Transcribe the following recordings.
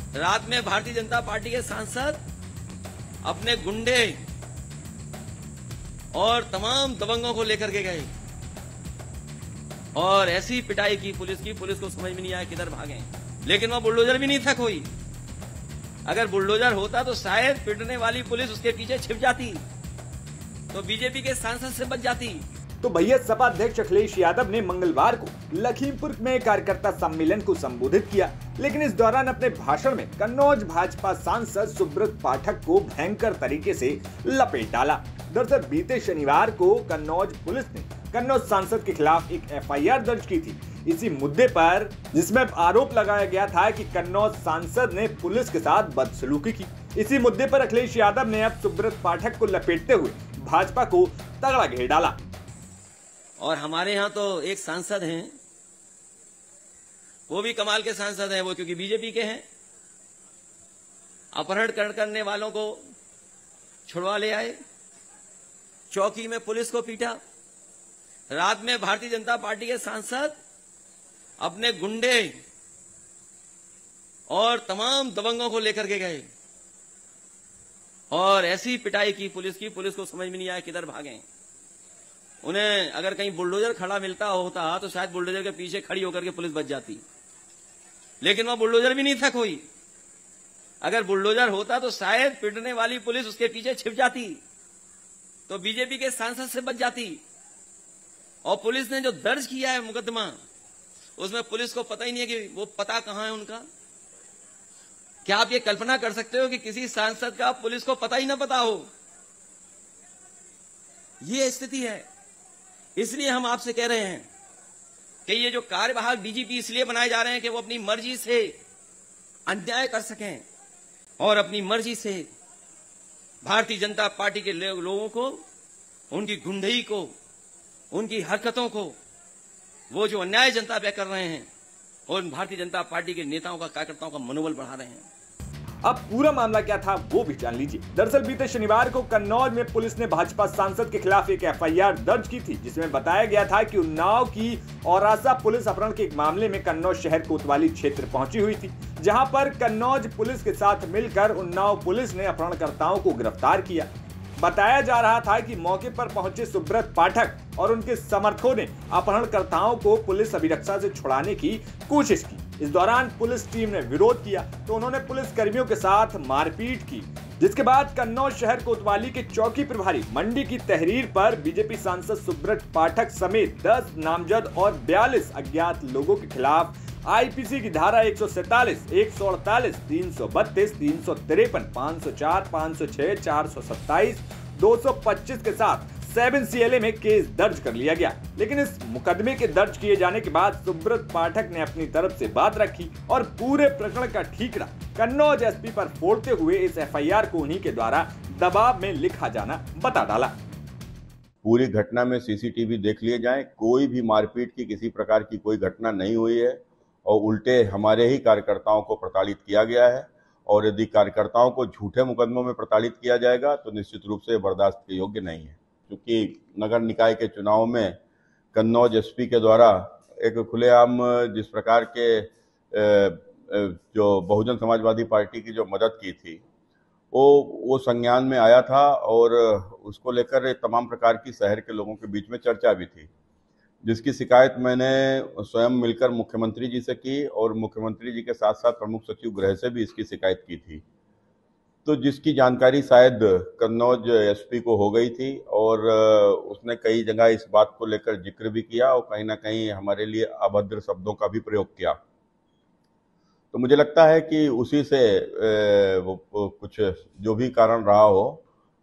रात में भारतीय जनता पार्टी के सांसद अपने गुंडे और तमाम दबंगों को लेकर के गए और ऐसी पिटाई की पुलिस को समझ में नहीं आया किधर भागे। लेकिन वह बुलडोजर भी नहीं था कोई। अगर बुलडोजर होता तो शायद पिटने वाली पुलिस उसके पीछे छिप जाती तो बीजेपी के सांसद से बच जाती। तो भैया सपा अध्यक्ष अखिलेश यादव ने मंगलवार को लखीमपुर में कार्यकर्ता सम्मेलन को संबोधित किया, लेकिन इस दौरान अपने भाषण में कन्नौज भाजपा सांसद सुब्रत पाठक को भयंकर तरीके से लपेट डाला। दरअसल बीते शनिवार को कन्नौज पुलिस ने कन्नौज सांसद के खिलाफ एक एफआईआर दर्ज की थी इसी मुद्दे पर, जिसमें आरोप लगाया गया था कि कन्नौज सांसद ने पुलिस के साथ बदसलूकी की। इसी मुद्दे पर अखिलेश यादव ने अब सुब्रत पाठक को लपेटते हुए भाजपा को तगड़ा घेर डाला। और हमारे यहाँ तो एक सांसद हैं, वो भी कमाल के सांसद हैं, वो क्योंकि बीजेपी के हैं। अपहरण करने वालों को छुड़वा ले आए, चौकी में पुलिस को पीटा। रात में भारतीय जनता पार्टी के सांसद अपने गुंडे और तमाम दबंगों को लेकर के गए और ऐसी पिटाई की पुलिस को समझ में नहीं आया किधर भागे। उन्हें अगर कहीं बुलडोजर खड़ा मिलता होता तो शायद बुलडोजर के पीछे खड़ी होकर के पुलिस बच जाती। लेकिन वह बुलडोजर भी नहीं था कोई। अगर बुलडोजर होता तो शायद पिटने वाली पुलिस उसके पीछे छिप जाती तो बीजेपी के सांसद से बच जाती। और पुलिस ने जो दर्ज किया है मुकदमा, उसमें पुलिस को पता ही नहीं है कि वो पता कहां है उनका। क्या आप ये कल्पना कर सकते हो कि किसी सांसद का पुलिस को पता ही ना पता हो? ये स्थिति है। इसलिए हम आपसे कह रहे हैं कि ये जो कार्यवाहक डीजीपी इसलिए बनाए जा रहे हैं कि वो अपनी मर्जी से अन्याय कर सकें और अपनी मर्जी से भारतीय जनता पार्टी के लोगों को, उनकी गुंडई को, उनकी हरकतों को, वो जो अन्याय जनता पे कर रहे हैं और भारतीय जनता पार्टी के नेताओं का, कार्यकर्ताओं का मनोबल बढ़ा रहे हैं। अब पूरा मामला क्या था वो भी जान लीजिए। दरअसल बीते शनिवार को कन्नौज में पुलिस ने भाजपा सांसद के खिलाफ एक एफआईआर दर्ज की थी, जिसमें बताया गया था कि उन्नाव की औरासा पुलिस अपहरण के एक मामले में कन्नौज शहर कोतवाली क्षेत्र पहुंची हुई थी, जहां पर कन्नौज पुलिस के साथ मिलकर उन्नाव पुलिस ने अपहरणकर्ताओं को गिरफ्तार किया। बताया जा रहा था कि मौके पर पहुंचे सुब्रत पाठक और उनके समर्थकों ने अपहरणकर्ताओं को पुलिस अभिरक्षा से छुड़ाने की कोशिश की। इस दौरान पुलिस टीम ने विरोध किया तो उन्होंने पुलिस कर्मियों के साथ मारपीट की, जिसके बाद कन्नौज शहर कोतवाली के चौकी प्रभारी मंडी की तहरीर पर बीजेपी सांसद सुब्रत पाठक समेत 10 नामजद और 42 अज्ञात लोगों के खिलाफ आईपीसी की धारा 147, 148, 332, 353, 504, 506, 427, 225 के साथ 7 CLA में केस दर्ज कर लिया गया। लेकिन इस मुकदमे के दर्ज किए जाने के बाद सुब्रत पाठक ने अपनी तरफ से बात रखी और पूरे प्रकरण का ठीकरा कन्नौज एसपी पर फोड़ते हुए इस एफआईआर को उन्हीं के द्वारा दबाव में लिखा जाना बता डाला। पूरी घटना में सीसीटीवी देख लिए जाए, कोई भी मारपीट की किसी प्रकार की कोई घटना नहीं हुई है और उल्टे हमारे ही कार्यकर्ताओं को प्रताड़ित किया गया है। और यदि कार्यकर्ताओं को झूठे मुकदमों में प्रताड़ित किया जाएगा तो निश्चित रूप से बर्दाश्त के योग्य नहीं है, क्योंकि नगर निकाय के चुनाव में कन्नौज एसपी के द्वारा एक खुलेआम जिस प्रकार के जो बहुजन समाजवादी पार्टी की जो मदद की थी वो संज्ञान में आया था और उसको लेकर तमाम प्रकार की शहर के लोगों के बीच में चर्चा भी थी, जिसकी शिकायत मैंने स्वयं मिलकर मुख्यमंत्री जी से की और मुख्यमंत्री जी के साथ साथ प्रमुख सचिव गृह से भी इसकी शिकायत की थी। तो जिसकी जानकारी शायद कन्नौज एसपी को हो गई थी और उसने कई जगह इस बात को लेकर जिक्र भी किया और कहीं ना कहीं हमारे लिए अभद्र शब्दों का भी प्रयोग किया। तो मुझे लगता है कि उसी से वो कुछ जो भी कारण रहा हो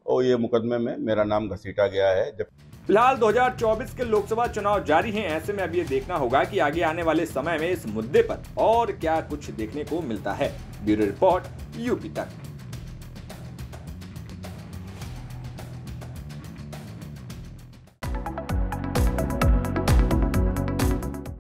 और ये मुकदमे में मेरा नाम घसीटा गया है। फिलहाल 2024 के लोकसभा चुनाव जारी हैं, ऐसे में अब ये देखना होगा कि आगे आने वाले समय में इस मुद्दे पर और क्या कुछ देखने को मिलता है। ब्यूरो रिपोर्ट यूपी तक।